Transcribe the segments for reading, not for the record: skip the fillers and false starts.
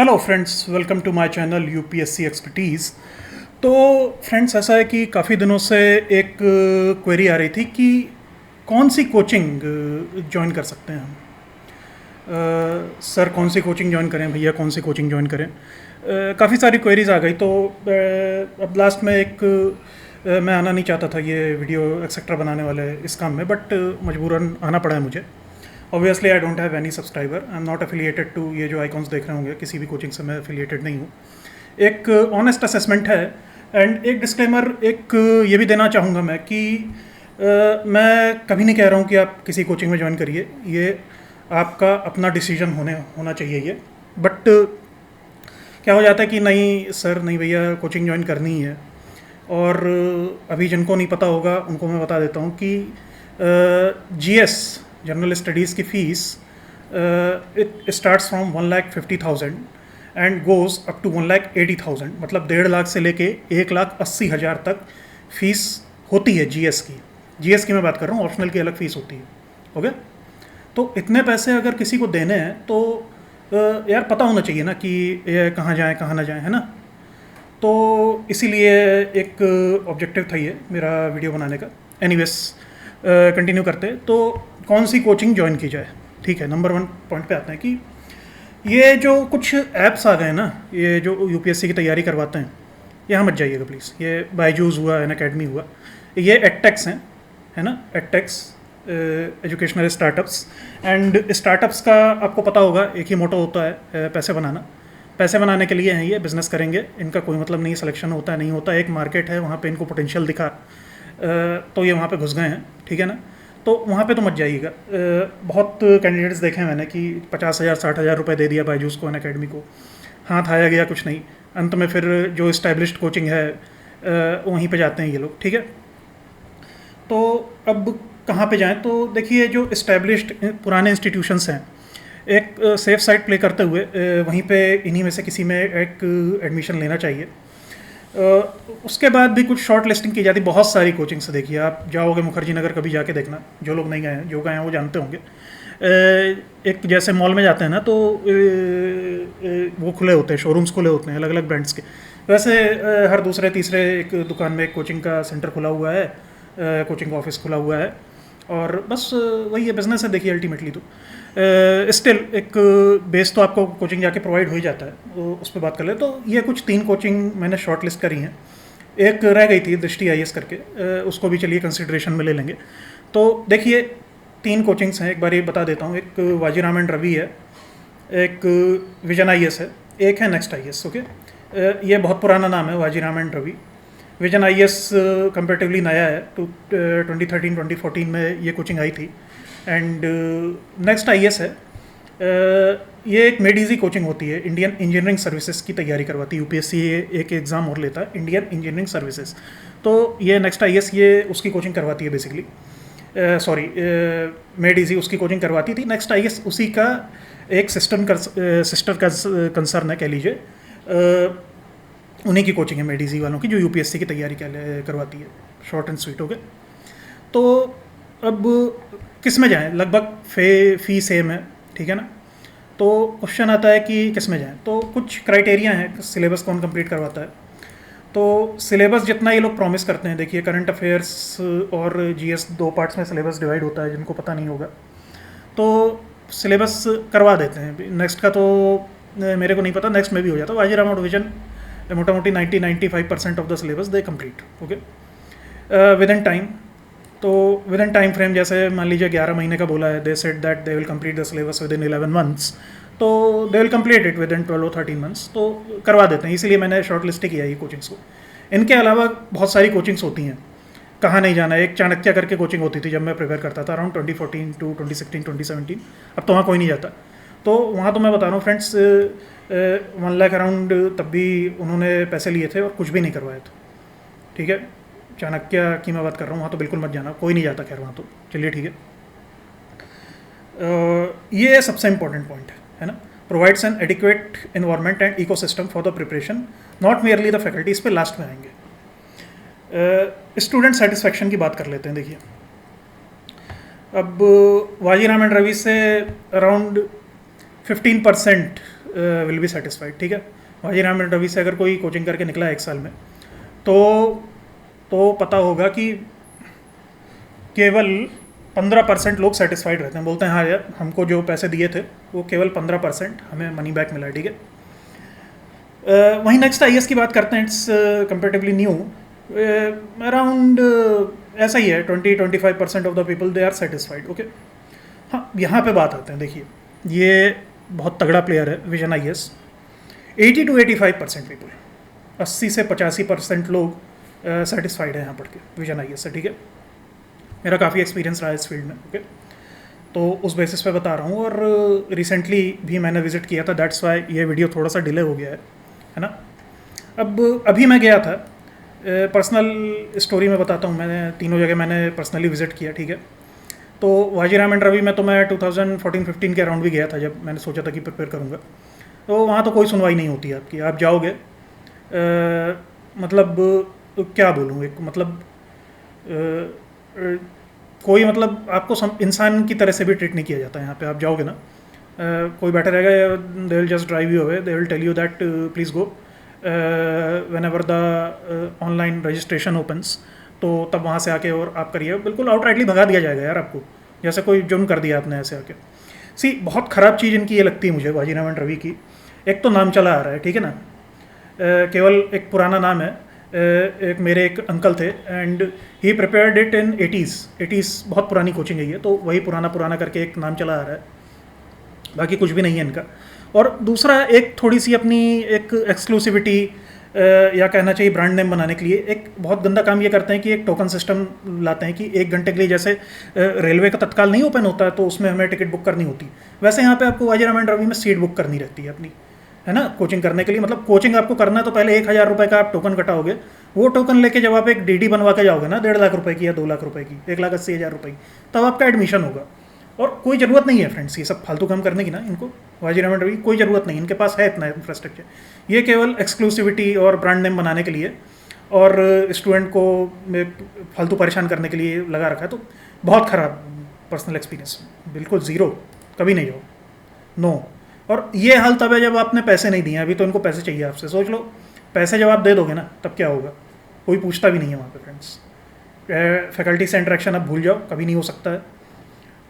Hello friends, welcome to my channel UPSC expertise. तो friends, ऐसा है कि काफ़ी दिनों से एक क्वेरी आ रही थी कि कौन सी कोचिंग ज्वाइन कर सकते हैं हम। सर कौन सी कोचिंग ज्वाइन करें, भैया कौन सी कोचिंग ज्वाइन करें। काफ़ी सारी क्वेरीज आ गई, तो अब लास्ट में मैं आना नहीं चाहता था ये वीडियो एक्सेट्रा बनाने वाले इस काम में, बट मजबूरन आना पड़ा है मुझे। Obviously I don't have any subscriber, I am not affiliated to, ये जो आइकॉन्स देख रहे होंगे किसी भी कोचिंग से मैं एफिलिएटेड नहीं हूँ। एक ऑनेस्ट असेसमेंट है एंड एक डिस्क्लेमर एक ये भी देना चाहूँगा मैं कि मैं कभी नहीं कह रहा हूँ कि आप किसी कोचिंग में ज्वाइन करिए, ये आपका अपना डिसीजन होना चाहिए ये। बट क्या हो जाता है कि नहीं सर, नहीं भैया कोचिंग ज्वाइन करनी ही है। और अभी जिनको नहीं पता होगा उनको मैं बता देता हूँ कि जीएस जनरल स्टडीज़ की fees it starts from 1,50,000 and goes up to 1,80,000, मतलब 1.5 लाख से लेके 1,80,000 तक फ़ीस होती है जीएस की। जीएस की मैं बात कर रहा हूँ, ऑप्शनल की अलग फ़ीस होती है। ओके, तो इतने पैसे अगर किसी को देने हैं तो यार पता होना चाहिए ना कि ये कहाँ जाएँ कहाँ ना जाएँ, है ना। तो इसीलिए एक ऑब्जेक्टिव था ये मेरा वीडियो बनाने का। एनीवेज कंटिन्यू करते हैं, तो कौन सी कोचिंग ज्वाइन की जाए। ठीक है, नंबर 1 पॉइंट पे आते हैं कि ये जो कुछ ऐप्स आ गए ना, ये जो यूपीएससी की तैयारी करवाते हैं, यहाँ मत जाइएगा प्लीज़। ये बायजूस हुआ, एन अकेडमी हुआ, ये एडटेक्स हैं, है ना। एडटेक्स एजुकेशनल स्टार्टअप्स, एंड स्टार्टअप्स का आपको पता होगा एक ही मोटो होता है, पैसे बनाना। पैसे बनाने के लिए हैं ये, बिज़नेस करेंगे, इनका कोई मतलब नहीं सिलेक्शन होता है नहीं होता। एक मार्केट है, वहाँ पे इनको पोटेंशियल दिखा तो ये वहाँ पे घुस गए हैं, ठीक है ना। तो वहाँ पे तो मत जाइएगा। बहुत कैंडिडेट्स देखे हैं मैंने कि 50,000 60,000 रुपये दे दिया बायजूस को, अन अकेडमी को, हाथ आया गया कुछ नहीं। अंत में फिर जो इस्टेब्लिश्ड कोचिंग है वहीं पे जाते हैं ये लोग, ठीक है। तो अब कहाँ पे जाएं, तो देखिए जो इस्टेब्लिश्ड पुराने इंस्टीट्यूशंस हैं, एक सेफ साइड प्ले करते हुए वहीं पे इन्हीं में से किसी में एक एडमिशन लेना चाहिए। उसके बाद भी कुछ शॉर्ट लिस्टिंग की जाती, बहुत सारी कोचिंग से। देखिए आप जाओगे मुखर्जी नगर, कभी जाके देखना, जो लोग नहीं गए हैं, जो गए हैं वो जानते होंगे। एक जैसे मॉल में जाते हैं ना, तो वो खुले होते हैं, शोरूम्स खुले होते हैं अलग अलग ब्रांड्स के। वैसे हर दूसरे तीसरे एक दुकान में एक कोचिंग का सेंटर खुला हुआ है, कोचिंग ऑफिस खुला हुआ है, और बस वही है, बिजनेस है देखिए अल्टीमेटली। तो स्टिल एक बेस तो आपको कोचिंग जाके प्रोवाइड हो ही जाता है, तो उस पर बात कर ले। तो ये कुछ 3 कोचिंग मैंने शॉर्ट लिस्ट करी हैं, एक रह गई थी दृष्टि आईएएस करके, उसको भी चलिए कंसिडरेशन में ले लेंगे। तो देखिए 3 कोचिंग्स हैं, एक बार ये बता देता हूँ। एक वाजीराम एंड रवि है, एक विजन आईएएस है, एक है नेक्स्ट आईएएस। ओके, ये बहुत पुराना नाम है Vajiram and Ravi. Vision IAS comparatively नया है, 2013-2014 में ये कोचिंग आई थी। एंड नेक्स्ट आईएएस है, ये एक मेड इजी कोचिंग होती है, इंडियन इंजीनियरिंग सर्विसेज की तैयारी करवाती है यूपीएससी। एक एग्ज़ाम और लेता है, इंडियन इंजीनियरिंग सर्विसेज। तो ये नेक्स्ट आईएएस ये उसकी कोचिंग करवाती है बेसिकली। सॉरी, मेड इजी उसकी कोचिंग करवाती थी, नेक्स्ट आईएएस उसी का एक सिस्टर कंसर्न है कह लीजिए। उन्हीं की कोचिंग है मेड इजी वालों की, जो यूपीएससी की तैयारी करवाती है। शॉर्ट एंड स्वीट हो गए। तो अब किस में जाएं, लगभग फ़ी सेम है, ठीक है ना। तो क्वेश्चन आता है कि किस में जाएं। तो कुछ क्राइटेरिया हैं, सिलेबस कौन कंप्लीट करवाता है। तो सिलेबस जितना ये लोग प्रॉमिस करते हैं, देखिए करंट अफेयर्स और जीएस 2 पार्ट्स में सिलेबस डिवाइड होता है, जिनको पता नहीं होगा तो सिलेबस करवा देते हैं। नेक्स्ट का तो मेरे को नहीं पता, नेक्स्ट में भी हो जाता है। वाजीराम और विजन मोटा मोटी 90-95% of the syllabus they complete. Okay, within time. तो विद इन टाइम फ्रेम, जैसे मान लीजिए 11 महीने का बोला है, they said that they will complete the syllabus within 11 months, तो they will complete it within 12 और 13 मंथ्स। तो करवा देते हैं, इसीलिए मैंने शॉर्ट लिस्ट किया ये कोचिंग्स को। इनके अलावा बहुत सारी कोचिंग्स होती हैं, कहाँ नहीं जाना है। एक चाणक्य करके कोचिंग होती थी जब मैं प्रिपेयर करता था, अराउंड 2014 to 2016-2017। अब तो वहाँ कोई नहीं जाता। तो वहाँ तो मैं बता रहा हूँ फ्रेंड्स, 1 लाख अराउंड तब भी उन्होंने पैसे लिए थे और कुछ भी नहीं करवाए थे, ठीक है। चाणक्य की मैं बात कर रहा हूँ, वहाँ तो बिल्कुल मत जाना, कोई नहीं जाता खैर वहाँ तो, चलिए ठीक है। ये सबसे इंपॉर्टेंट पॉइंट है ना। Provides N adequate environment and ecosystem for the preparation, not merely the faculty. इस पर लास्ट में आएंगे। स्टूडेंट सेटिस्फैक्शन की बात कर लेते हैं। देखिए अब वाजीराम एंड रवि से अराउंड 15% विल बी सेटिस्फाइड, ठीक है। वाजीराम एंड रवि से अगर कोई कोचिंग करके निकला है 1 साल में तो पता होगा कि केवल 15% लोग सेटिस्फाइड रहते हैं, बोलते हैं हाँ यार हमको जो पैसे दिए थे वो केवल 15% हमें मनी बैक मिला, ठीक है। वहीं नेक्स्ट आईएएस की बात करते हैं, इट्स कंपेरेटिवली न्यू, अराउंड ऐसा ही है, 20-25% of the people they are satisfied, okay. हाँ, यहाँ पे बात आते हैं, देखिए ये बहुत तगड़ा प्लेयर है विजन आईएएस। 80-85% पीपल, 80 से 85% लोग सेटिस्फाइड है यहाँ पढ़ के विजन आईएएस से, ठीक है। मेरा काफ़ी एक्सपीरियंस रहा है इस फील्ड में, ओके। तो उस बेसिस पे बता रहा हूँ, और रिसेंटली भी मैंने विजिट किया था, दैट्स वाई ये वीडियो थोड़ा सा डिले हो गया है ना। अब अभी मैं गया था, पर्सनल स्टोरी में बताता हूँ, मैंने तीनों जगह मैंने पर्सनली विजिट किया, ठीक है। तो वाजीराम एंड रवि में तो मैं 2014-15 के अराउंड भी गया था, जब मैंने सोचा था कि प्रिपेयर करूँगा। तो वहाँ तो कोई सुनवाई नहीं होती आपकी, आप जाओगे मतलब क्या बोलूँ, एक मतलब कोई मतलब आपको इंसान की तरह से भी ट्रीट नहीं किया जाता है यहाँ पे। आप जाओगे ना, कोई बैठा रहेगा, they will just drive you away, they will tell you that please go whenever the online registration opens, तो तब वहाँ से आके और आप करिए। बिल्कुल आउटराइटली भगा दिया जाएगा यार आपको, जैसे कोई जुर्म कर दिया आपने ऐसे आके। सी बहुत ख़राब चीज़ इनकी ये लगती है मुझे वाजीराम एंड रवि की। एक तो नाम चला आ रहा है, ठीक है ना, केवल एक पुराना नाम है। एक मेरे एक अंकल थे and he prepared it in 80s, बहुत पुरानी कोचिंग है ये, तो वही पुराना करके एक नाम चला आ रहा है, बाकी कुछ भी नहीं है इनका। और दूसरा एक थोड़ी सी अपनी एक एक्सक्लूसिविटी या कहना चाहिए ब्रांड नेम बनाने के लिए एक बहुत गंदा काम ये करते हैं कि एक टोकन सिस्टम लाते हैं कि 1 घंटे के लिए, जैसे रेलवे का तत्काल नहीं ओपन होता है तो उसमें हमें टिकट बुक करनी होती, वैसे यहाँ पे आपको वाजीराम एंड रवि में सीट बुक करनी रहती है अपनी, है ना, कोचिंग करने के लिए। मतलब कोचिंग आपको करना है तो पहले 1,000 रुपये का आप टोकन कटाओगे, वो टोकन लेके जब आप एक डीडी बनवा के जाओगे ना 1.5 लाख रुपए की या 2 लाख रुपए की, 1,80,000 रुपये की, तब आपका एडमिशन होगा। और कोई ज़रूरत नहीं है फ्रेंड्स ये सब फालतू काम करने की ना, इनको वाजीराम एंड रवि कोई ज़रूरत नहीं, इनके पास है इतना इंफ्रास्ट्रक्चर। ये केवल एक्सक्लूसिविटी और ब्रांड नेम बनाने के लिए और स्टूडेंट को फालतू परेशान करने के लिए लगा रखा है। तो बहुत ख़राब पर्सनल एक्सपीरियंस, बिल्कुल ज़ीरो, कभी नहीं जाओ, नो। और ये हाल तब है जब आपने पैसे नहीं दिए, अभी तो इनको पैसे चाहिए आपसे। सोच लो, पैसे जब आप दे दोगे ना तब क्या होगा, कोई पूछता भी नहीं है वहाँ पे फ्रेंड्स। फैकल्टी से इंटरेक्शन आप भूल जाओ, कभी नहीं हो सकता है।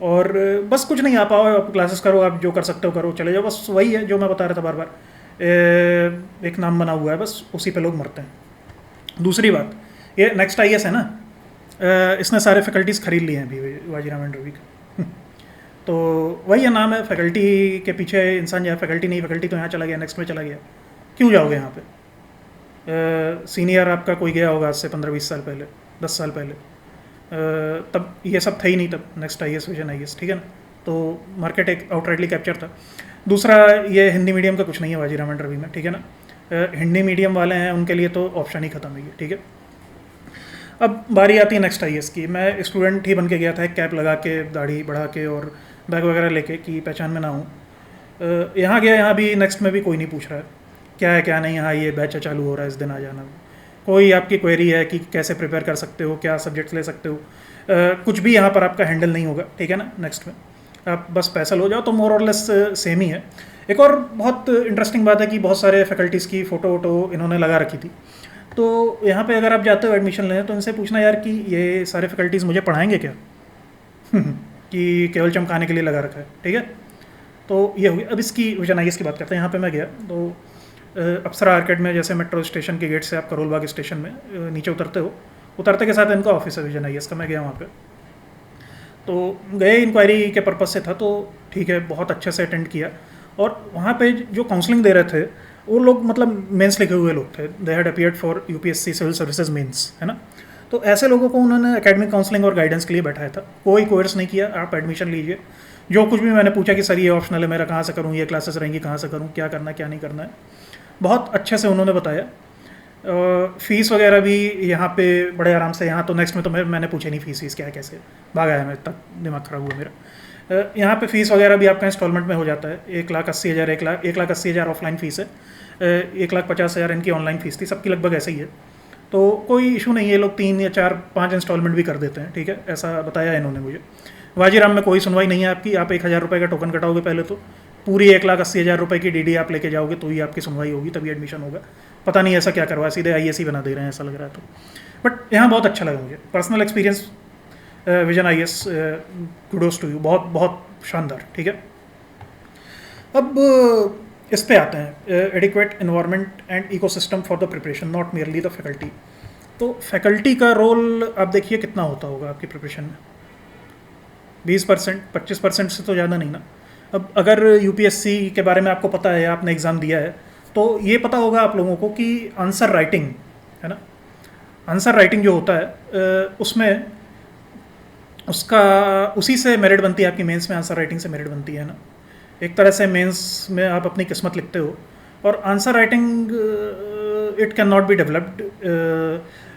और बस कुछ नहीं, आप आओ, आप क्लासेस करो, आप जो कर सकते हो करो, चले जाओ, बस वही है जो मैं बता रहा था बार बार, एक नाम बना हुआ है, बस उसी पे लोग मरते हैं। दूसरी बात, ये नेक्स्ट आईएएस है ना, इसने सारे फैकल्टीज़ खरीद लिए हैं अभी वाजीराम एंड रवि का। तो वही है, नाम है, फैकल्टी के पीछे इंसान जाए, फैकल्टी नहीं, फैकल्टी तो यहाँ चला गया, नेक्स्ट में चला गया, क्यों जाओगे यहाँ पे। सीनियर आपका कोई गया होगा आज से 15-20 साल पहले, 10 साल पहले, तब ये सब था ही नहीं, तब नेक्स्ट आईएएस विजन आईएएस, ठीक है ना। तो मार्केट एक आउटराइटली कैप्चर था। दूसरा, ये हिंदी मीडियम का कुछ नहीं है वाजीराम एंड रवि में, ठीक है ना। हिंदी मीडियम वाले हैं उनके लिए तो ऑप्शन ही खत्म है ये, ठीक है। अब बारी आती है नेक्स्ट आईएएस की। मैं स्टूडेंट ही बन के गया था, एक कैप लगा के, दाढ़ी बढ़ा के और बैग वगैरह लेके कि पहचान में ना हूँ। यहाँ गया, यहाँ भी नेक्स्ट में भी कोई नहीं पूछ रहा है क्या है क्या नहीं, हाँ ये बैच चालू हो रहा है, इस दिन आ जाना। कोई आपकी क्वेरी है कि कैसे प्रिपेयर कर सकते हो, क्या सब्जेक्ट्स ले सकते हो, कुछ भी यहाँ पर आपका हैंडल नहीं होगा, ठीक है ना। नेक्स्ट में आप बस पैसा लो जाओ, तो मोर और लेस सेम ही है। एक और बहुत इंटरेस्टिंग बात है कि बहुत सारे फैकल्टीज़ की फ़ोटो वोटो इन्होंने लगा रखी थी। तो यहाँ पे अगर आप जाते हो एडमिशन लेने, तो इनसे पूछना यार कि ये सारे फैकल्टीज़ मुझे पढ़ाएंगे क्या कि केवल चमकाने के लिए लगा रखा है, ठीक है। तो ये हो गया। अब इसकी विजन आईएएस की बात करते हैं। यहाँ पे मैं गया तो अप्सरा आर्केड में, जैसे मेट्रो स्टेशन के गेट से आप करोल बाग स्टेशन में नीचे उतरते हो, उतरते के साथ इनका ऑफिस है विजन आईएएस का। मैं गया वहाँ पे, तो गए इंक्वायरी के पर्पज़ से था, तो ठीक है, बहुत अच्छे से अटेंड किया। और वहाँ पे जो काउंसलिंग दे रहे थे वो लोग मतलब मेंस लिखे हुए लोग थे, they had appeared for UPSC civil services mains, है ना। तो ऐसे लोगों को उन्होंने एकेडमिक काउंसलिंग और गाइडेंस के लिए बैठाया था। कोई कोर्स नहीं किया, आप एडमिशन लीजिए। जो कुछ भी मैंने पूछा कि सर ये ऑप्शनल है मेरा, कहाँ से करूँ, ये क्लासेस रहेंगी कहाँ से करूँ, क्या करना है क्या नहीं करना है, बहुत अच्छे से उन्होंने बताया। फ़ीस वगैरह भी यहाँ पे बड़े आराम से, यहाँ तो नेक्स्ट में तो मैंने पूछे नहीं फ़ीस क्या है कैसे, भाग आया मैं, तक दिमाग ख़राब हुआ मेरा। यहाँ पे फ़ीस वगैरह भी आपका इंस्टॉलमेंट में हो जाता है। 1,80,000 1,80,000 ऑफलाइन फ़ीस है, 1,50,000 इनकी ऑनलाइन फ़ीस थी, सबकी लगभग ऐसे ही है। तो कोई इशू नहीं है, लोग 3 या 4 5 इंस्टॉलमेंट भी कर देते हैं, ठीक है, ऐसा बताया इन्होंने मुझे। वाजीराम में कोई सुनवाई नहीं है आपकी, आप 1,000 रुपये का टोकन कटाओगे पहले तो, पूरी 1,80,000 रुपये की डीडी आप लेके जाओगे तो ही आपकी सुनवाई होगी, तभी एडमिशन होगा। पता नहीं ऐसा क्या करवा, सीधे आईएएस ही बना दे रहे हैं ऐसा लग रहा है। तो बट यहाँ बहुत अच्छा लगा मुझे, personal experience vision IAS, kudos to you, बहुत बहुत शानदार। ठीक है, अब इस पे आते हैं, adequate environment and ecosystem for the preparation, not merely the faculty. तो फैकल्टी का रोल आप देखिए कितना होता होगा आपकी प्रिपरेशन में, 20%, 25% से तो ज़्यादा नहीं ना। अब अगर यूपीएससी के बारे में आपको पता है, आपने एग्ज़ाम दिया है, तो ये पता होगा आप लोगों को कि आंसर राइटिंग है ना, आंसर राइटिंग जो होता है उसमें उसका उसी से मेरिट बनती है आपकी मेंस में, आंसर राइटिंग से मेरिट बनती है ना। एक तरह से मेंस में आप अपनी किस्मत लिखते हो, और answer writing it can not be developed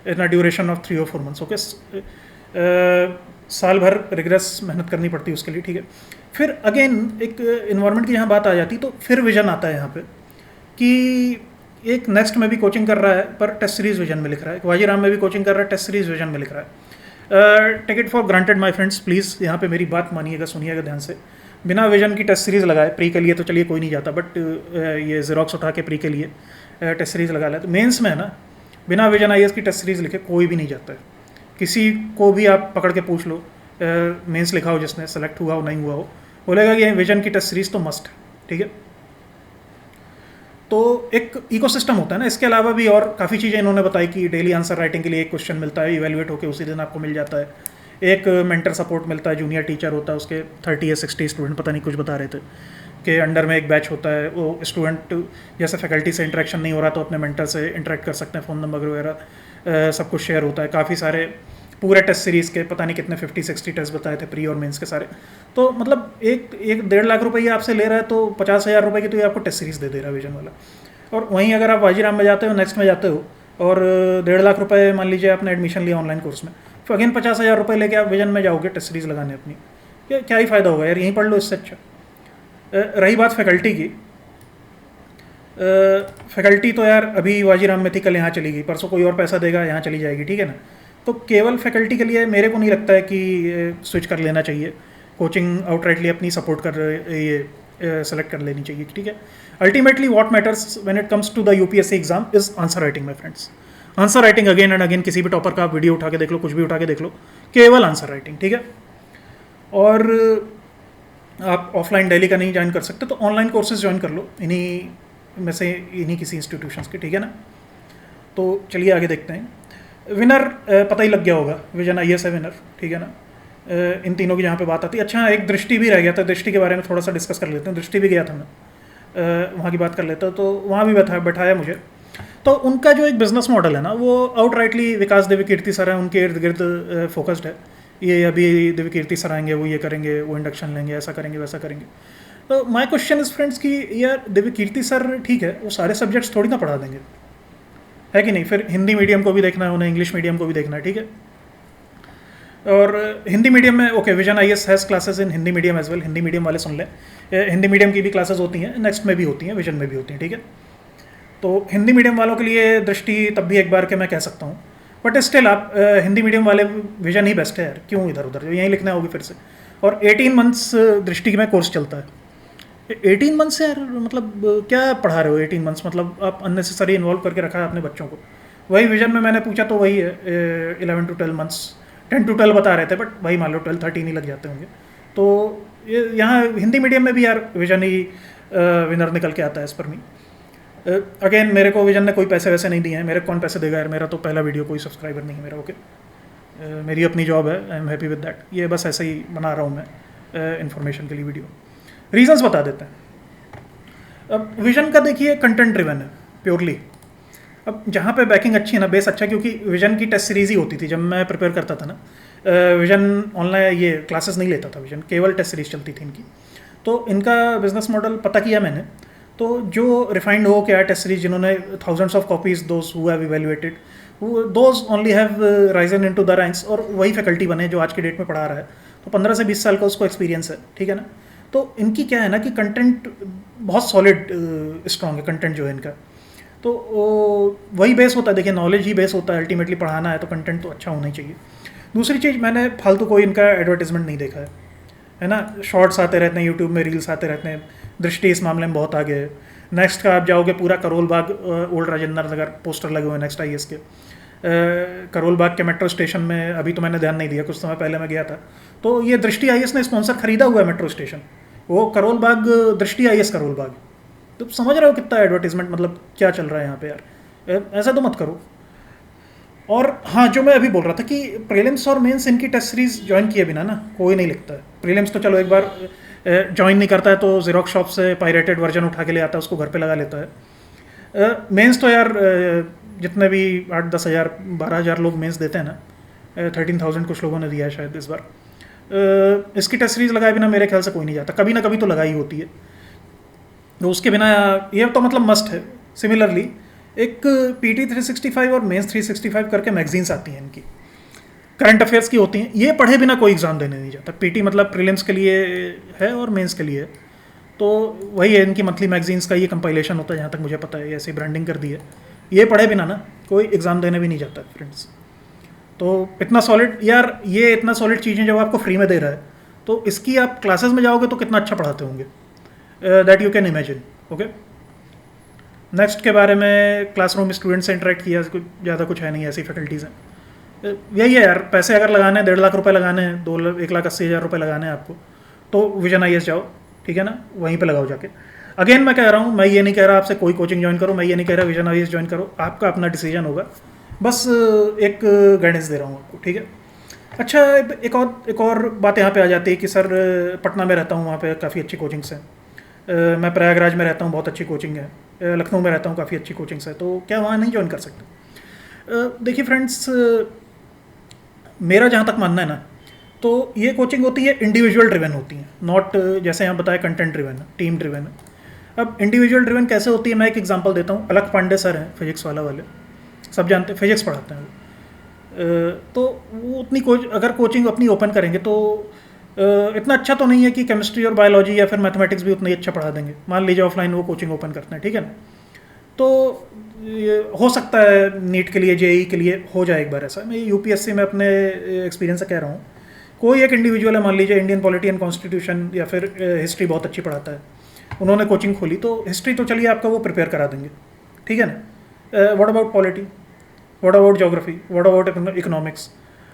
in a duration of 3 or 4 months। Okay, साल भर रिग्रेस मेहनत करनी पड़ती है उसके लिए। ठीक है, फिर अगेन एक इन्वायरमेंट की यहाँ बात आ जाती, तो फिर विजन आता है यहाँ पे कि एक नेक्स्ट में भी कोचिंग कर रहा है पर टेस्ट सीरीज विजन में लिख रहा है, वाजीराम में भी कोचिंग कर रहा है, टेस्ट सीरीज विजन में लिख रहा है। Take it for granted my friends, please यहाँ पे मेरी बात मानिएगा, सुनिएगा ध्यान से। बिना विजन की टेस्ट सीरीज़ लगाए प्री के लिए तो चलिए कोई नहीं जाता, बट ये जेरोक्स उठा के प्री के लिए टेस्ट सीरीज़ लगा ले, तो मेंस में है ना, बिना विजन आईएएस की टेस्ट सीरीज़ लिखे कोई भी नहीं जाता है। किसी को भी आप पकड़ के पूछ लो, मेंस लिखा हो जिसने, सेलेक्ट हुआ हो नहीं हुआ हो, बोलेगा कि विजन की टेस्ट सीरीज़ तो मस्ट है। ठीक है, तो एक इकोसिस्टम होता है ना। इसके अलावा भी और काफ़ी चीज़ें इन्होंने बताई कि डेली आंसर राइटिंग के लिए एक क्वेश्चन मिलता है, इवेल्युएट होकर उसी दिन आपको मिल जाता है। एक मेंटर सपोर्ट मिलता है, जूनियर टीचर होता है, उसके 30 या 60 स्टूडेंट पता नहीं कुछ बता रहे थे कि अंडर में एक बैच होता है। वो स्टूडेंट जैसे फैकल्टी से इंटरेक्शन नहीं हो रहा तो अपने मेंटर से इंटरेक्ट कर सकते हैं, फ़ोन नंबर वगैरह सब कुछ शेयर होता है। काफ़ी सारे पूरे टेस्ट सीरीज़ के पता नहीं कितने 50-60 टेस्ट बताए थे, प्री और मेंस के सारे। तो मतलब एक 1.5 लाख रुपये आपसे ले रहा है, तो 50,000 रुपये की तो ये आपको टेस्ट सीरीज़ दे दे रहा है विजन वाला। और वहीं अगर आप वाजीराम में जाते हो, नेक्स्ट में जाते हो, और 1.5 लाख रुपये मान लीजिए आपने एडमिशन लिया ऑनलाइन कोर्स में, तो अगेन 50,000 रुपये लेके आप विजन में जाओगे टेस्ट सीरीज़ लगाने अपनी, क्या ही फ़ायदा होगा यार, यहीं पढ़ लो इससे अच्छा। रही बात फैकल्टी की, फैकल्टी तो यार अभी वाजीराम में थी, कल यहाँ चली गई, परसों कोई और पैसा देगा यहाँ चली जाएगी। ठीक है ना, तो केवल फैकल्टी के लिए मेरे को नहीं लगता है कि स्विच कर लेना चाहिए, कोचिंग आउटराइटली अपनी सपोर्ट कर ये सेलेक्ट कर लेनी चाहिए। ठीक है, ultimately what matters when it comes to the UPSC exam is answer writing my friends. Answer writing again and again, किसी भी टॉपर का आप वीडियो उठा के देख लो, कुछ भी उठा के देख लो, केवल आंसर राइटिंग। ठीक है, और आप ऑफलाइन डेली का नहीं ज्वाइन कर सकते तो ऑनलाइन कोर्सेज ज्वाइन कर लो इन्हीं में से, इन्हीं किसी इंस्टीट्यूशंस के। ठीक है ना, तो चलिए आगे देखते हैं। विनर पता ही लग गया होगा, विजन आईएएस है विनर। ठीक है ना, इन तीनों की जहाँ पे बात आती है। अच्छा, एक दृष्टि भी रह गया था, दृष्टि के बारे में थोड़ा सा डिस्कस कर लेते हैं। दृष्टि भी गया था मैं, वहाँ की बात कर लेता हूँ। तो वहाँ भी बैठाया मुझे, तो उनका जो एक बिजनेस मॉडल है ना, वो आउटराइटली विकास देवी कीर्ति सर है, उनके इर्द गिर्द फोकस्ड है। ये अभी देवी कीर्ति सर आएंगे, वो ये करेंगे, वो इंडक्शन लेंगे, ऐसा करेंगे वैसा करेंगे। तो माय क्वेश्चन इज फ्रेंड्स कि यार देवी कीर्ति सर ठीक है, वो सारे सब्जेक्ट्स थोड़ी ना पढ़ा देंगे, है कि नहीं। फिर हिंदी मीडियम को भी देखना है उन्हें, इंग्लिश मीडियम को भी देखना है। ठीक है, और हिंदी मीडियम में okay, Vision IAS has classes in Hindi medium as well, Hindi medium वाले सुन लें, हिंदी मीडियम की भी क्लासेस होती हैं, नेक्स्ट में भी होती हैं, विजन में भी होती हैं। ठीक है, तो हिंदी मीडियम वालों के लिए दृष्टि तब भी एक बार के मैं कह सकता हूँ, बट स्टिल आप हिंदी मीडियम वाले विजन ही बेस्ट है यार, क्यों इधर उधर, यहीं लिखना होगी फिर से। और 18 मंथ्स दृष्टि में कोर्स चलता है। 18 मंथ्स यार, मतलब क्या पढ़ा रहे हो 18 मंथ्स, मतलब आप अननेसेसरी इन्वॉल्व करके रखा है अपने बच्चों को। वही विजन में मैंने पूछा तो वही है 11 to 12 मंथ्स, 10 to 12 बता रहे थे, बट वही मान लो 12-13 ही लग जाते होंगे। तो ये यहाँ हिंदी मीडियम में भी यार विजन ही विनर निकल के आता है एज पर मी। अगेन मेरे को विजन ने कोई पैसे वैसे नहीं दिए हैं, मेरे कौन पैसे देगा यार, मेरा तो पहला वीडियो, कोई सब्सक्राइबर नहीं है मेरा। ओके, मेरी अपनी जॉब है, I am happy with that. ये बस ऐसे ही बना रहा हूँ मैं इन्फॉर्मेशन के लिए वीडियो। रीजंस बता देते हैं। अब विजन का देखिए कंटेंट ड्रिवन है प्योरली। अब जहाँ पे बैकिंग अच्छी है ना, बेस अच्छा, क्योंकि विजन की टेस्ट सीरीज ही होती थी जब मैं प्रिपेयर करता था ना। विजन ऑनलाइन ये क्लासेस नहीं लेता था विजन, केवल टेस्ट सीरीज चलती थी इनकी। तो इनका बिजनेस मॉडल पता किया मैंने, तो जो रिफाइंड हो क्या टेस्ट सीरीज, जिन्होंने thousands of copies those who have evaluated, those only have Ryzen into the ranks, और वही फैकल्टी बने जो आज की डेट में पढ़ा रहा है। तो 15 से 20 साल का उसको एक्सपीरियंस है। ठीक है ना, तो इनकी क्या है ना कि कंटेंट बहुत सॉलिड स्ट्रॉन्ग है कंटेंट जो है इनका। तो वही बेस होता है, देखिए नॉलेज ही बेस होता है, अल्टीमेटली पढ़ाना है तो कंटेंट तो अच्छा होना ही चाहिए। दूसरी चीज़, मैंने फालतू कोई इनका एडवर्टीजमेंट नहीं देखा है है ना, शॉर्ट्स आते रहते हैं यूट्यूब में, रील्स आते रहते हैं, दृष्टि इस मामले में बहुत आगे है। नेक्स्ट का आप जाओगे पूरा करोल बाग, ओल्ड राजेंद्र नगर पोस्टर लगे हुए हैं नेक्स्ट IAS के। करोल बाग के मेट्रो स्टेशन में अभी तो मैंने ध्यान नहीं दिया, कुछ समय पहले मैं गया था, तो ये दृष्टि IAS ने स्पॉन्सर खरीदा हुआ है मेट्रो स्टेशन, वो करोल बाग दृष्टि IAS करोल बाग। तो समझ रहे हो कितना एडवर्टीजमेंट, मतलब क्या चल रहा है यहाँ पे यार, ऐसा तो मत करो। और हाँ, जो मैं अभी बोल रहा था कि प्रीलिम्स और मेंस इनकी टेस्ट सीरीज ज्वाइन किए बिना ना कोई नहीं लिखता है। प्रीलिम्स तो चलो एक बार ज्वाइन नहीं करता है तो जीरोक्स शॉप से पायरेटेड वर्जन उठा के ले आता है, उसको घर पे लगा लेता है। मेंस तो यार जितने भी 8-10 हज़ार 12 हज़ार लोग मेंस देते हैं ना, 13,000 कुछ लोगों ने दिया है शायद इस बार, इसकी टेस्ट सीरीज लगाए बिना मेरे ख्याल से कोई नहीं जाता, कभी ना कभी तो लगाई होती है, तो उसके बिना ये तो मतलब मस्ट है। सिमिलरली एक PT 365 और मेंस 365 करके मैगजीन्स आती हैं इनकी, करंट अफेयर्स की होती हैं, ये पढ़े बिना कोई एग्ज़ाम देने नहीं जाता। PT मतलब प्रीलिम्स के लिए है और मेंस के लिए है, तो वही है इनकी मंथली मैगजीन्स का ये कंपाइलेशन होता है जहाँ तक मुझे पता है, ऐसे ब्रांडिंग कर दी है। ये पढ़े बिना ना कोई एग्ज़ाम देने भी नहीं जाता फ्रेंड्स। तो इतना सॉलिड यार, ये इतना सॉलिड चीज़ें जब आपको फ्री में दे रहा है तो इसकी आप क्लासेस में जाओगे तो कितना अच्छा पढ़ाते होंगे, that you can imagine. Okay, next के बारे में क्लासरूम स्टूडेंट से इंटरेक्ट किया, ज़्यादा कुछ है नहीं, ऐसी फैकल्टीज़ हैं। यही है यार, पैसे अगर लगाने हैं 1.5 लाख रुपए लगाने हैं, 1,80,000 रुपये लगाने हैं आपको, तो विजन IAS जाओ, ठीक है ना, वहीं पे लगाओ जाके। अगेन मैं कह रहा हूँ, मैं ये नहीं कह रहा आपसे कोई कोचिंग ज्वाइन करो, मैं ये नहीं कह रहा विजन IAS ज्वाइन करो, आपका अपना डिसीजन होगा, बस एक गाइडेंस दे रहा हूँ आपको, ठीक है। अच्छा, एक और बात यहाँ पे आ जाती है कि सर पटना में रहता हूँ, वहाँ पे काफ़ी अच्छी कोचिंग्स हैं, मैं प्रयागराज में रहता हूँ, बहुत अच्छी कोचिंग है, लखनऊ में रहता हूँ, काफ़ी अच्छी कोचिंग्स है, तो क्या वहाँ नहीं ज्वाइन कर सकते? देखिए फ्रेंड्स, मेरा जहाँ तक मानना है ना, तो ये कोचिंग होती है इंडिविजुअल ड्रिवन होती है, नॉट जैसे यहाँ बताया कंटेंट ड्रिवन है, टीम ड्रिवन है। अब इंडिविजुअल ड्रिवन कैसे होती है, मैं एक एग्जांपल देता हूँ। अलक पांडे सर हैं, फिजिक्स वाले, सब जानते हैं, फिजिक्स पढ़ाते हैं वो। तो वो उतनी अगर कोचिंग अपनी ओपन करेंगे तो इतना अच्छा तो नहीं है कि केमिस्ट्री और बायोलॉजी या फिर मैथमेटिक्स भी उतना ही अच्छा पढ़ा देंगे। मान लीजिए ऑफलाइन वो कोचिंग ओपन करते हैं, ठीक है ना, तो हो सकता है नीट के लिए, JEE के लिए हो जाए एक बार ऐसा। मैं UPSC में अपने एक्सपीरियंस से कह रहा हूँ, कोई एक इंडिविजुअल है, मान लीजिए इंडियन पॉलिटी एंड कॉन्स्टिट्यूशन या फिर हिस्ट्री बहुत अच्छी पढ़ाता है, उन्होंने कोचिंग खोली, तो हिस्ट्री तो चलिए आपका वो प्रिपेयर करा देंगे, ठीक है ना। What about polity, what about geography, what about economics,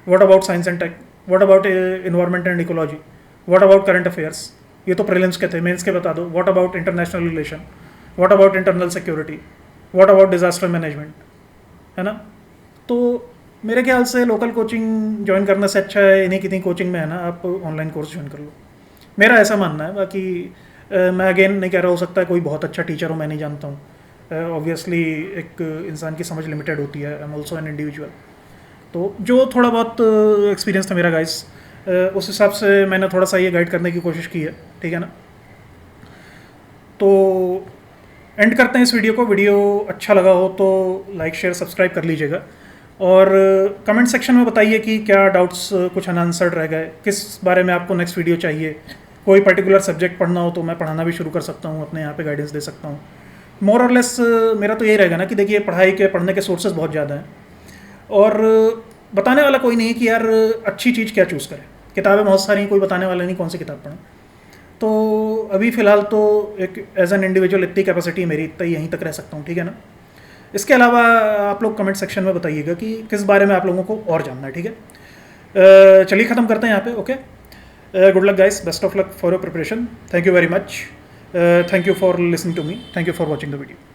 what about science and tech, what about environment and ecology, what about current affairs, ये तो प्रीलिम्स के थे, मेंस के बता दो। What about international relation, what about internal security, what about disaster management, है ना। तो मेरे ख्याल से लोकल कोचिंग ज्वाइन करने से अच्छा है, इन्हीं कितनी कोचिंग में है ना, आप ऑनलाइन कोर्स ज्वाइन कर लो, मेरा ऐसा मानना है। बाकी मैं अगेन नहीं कह रहा, हो सकता है कोई बहुत अच्छा टीचर हो, मैं नहीं जानता हूँ, ऑब्वियसली एक इंसान की समझ लिमिटेड होती है, I am also an individual. तो जो थोड़ा बहुत एक्सपीरियंस था मेरा गाइस, उस हिसाब से मैंने थोड़ा सा ये गाइड करने की कोशिश की है, ठीक है ना। तो एंड करते हैं इस वीडियो को। वीडियो अच्छा लगा हो तो लाइक शेयर सब्सक्राइब कर लीजिएगा, और कमेंट सेक्शन में बताइए कि क्या डाउट्स कुछ अनआंसर्ड रह गए, किस बारे में आपको नेक्स्ट वीडियो चाहिए। कोई पर्टिकुलर सब्जेक्ट पढ़ना हो तो मैं पढ़ाना भी शुरू कर सकता हूँ, अपने यहाँ पे गाइडेंस दे सकता हूँ। मोर और लेस मेरा तो यही रहेगा ना कि देखिए, पढ़ने के सोर्सेज बहुत ज़्यादा हैं, और बताने वाला कोई नहीं है कि यार अच्छी चीज़ क्या चूज़ करें। किताबें बहुत सारी, कोई बताने वाला नहीं कौन सी किताब पढ़ें। तो अभी फ़िलहाल तो एक एज एन इंडिविजुअल इतनी कैपेसिटी मेरी, इतना यहीं तक रह सकता हूँ, ठीक है ना। इसके अलावा आप लोग कमेंट सेक्शन में बताइएगा कि किस बारे में आप लोगों को और जानना है, ठीक है। चलिए ख़त्म करते हैं यहाँ पे। Okay, good luck guys, best of luck for your preparation, thank you very much, thank you for listening to me, thank you for watching the video.